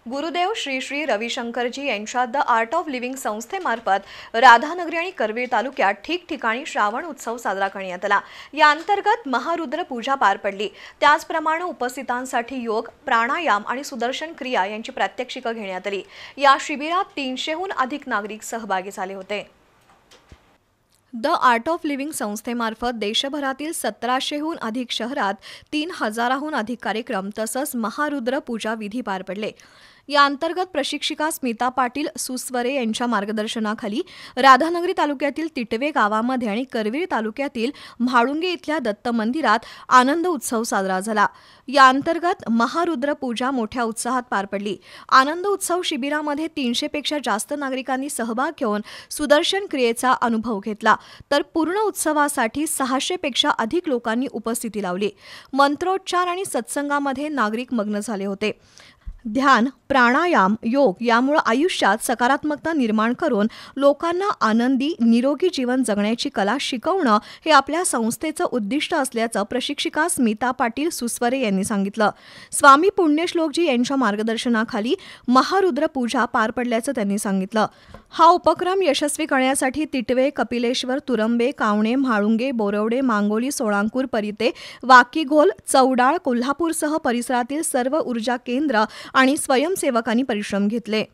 गुरुदेव श्री श्री रविशंकरजी यांच्या the art of living संस्थेमार्फत राधानगरी आणि करवीर तालुक्यात ठिकठिकाणी श्रावण उत्सव साजरा करण्यात आला। या अंतर्गत महारुद्र पूजा पार पडली। त्याचप्रमाणे उपस्थितांसाठी योग, प्राणायाम आणि सुदर्शन क्रिया यांची प्रात्यक्षिकं घेण्यात आली। या शिबिरात 300हून अधिक नागरिक सहभागी झाले होते। द आर्ट ऑफ लिव्हिंग संस्थेमार्फत देशभरातील 1700हून अधिक शहरात 3000हून अधिक कार्यक्रम तसंच महारुद्र पूजा विधी पार पडले। या अंतर्गत प्रशिक्षिका स्मिता पाटील सुस्वरे यांच्या मार्गदर्शनाखाली राधानगरी तालुक्यातील तिटवे गावामध्ये आणि करवीर तालुक्यातील म्हाळुंगे इथल्या दत्त मंदिरात आनंद उत्सव साजरा झाला। या अंतर्गत महारुद्र पूजा मोठ्या उत्साहात पार पडली। आनंद उत्सव शिबिरामध्ये 300 पेक्षा जास्त नागरिकांनी सहभाग घेऊन सुदर्शन क्रियेचा अनुभव घेतला, तर पूर्ण उत्सवासाठी 600 पेक्षा अधिक लोकांनी उपस्थिती लावली। मंत्रोच्चार आणि सत्संगामध्ये नागरिक मग्न झाले होते। ध्यान, प्राणायाम, योग यामुळे आयुष्यात सकारात्मकता निर्माण करून लोकांना आनंदी, निरोगी जीवन जगण्याची कला शिकवणं हे आपल्या संस्थेचं उद्दिष्ट असल्याचं प्रशिक्षिका स्मिता पाटील सुस्वरे यांनी सांगितलं। स्वामी पुण्यश्लोकजी यांच्या मार्गदर्शनाखाली महारुद्र पूजा पार पडल्याचं त्यांनी सांगितलं। हा उपक्रम यशस्वी करण्यासाठी तिटवे, कपिलेश्वर, तुरंबे, कावणे, म्हाळुंगे, बोरवडे, मांगोली, सोळांकूर, परिते, वाकीघोल, चौडाळ, कोल्हापूरसह परिसरातील सर्व ऊर्जा केंद्र आणि स्वयंसेवकांनी परिश्रम घेतले।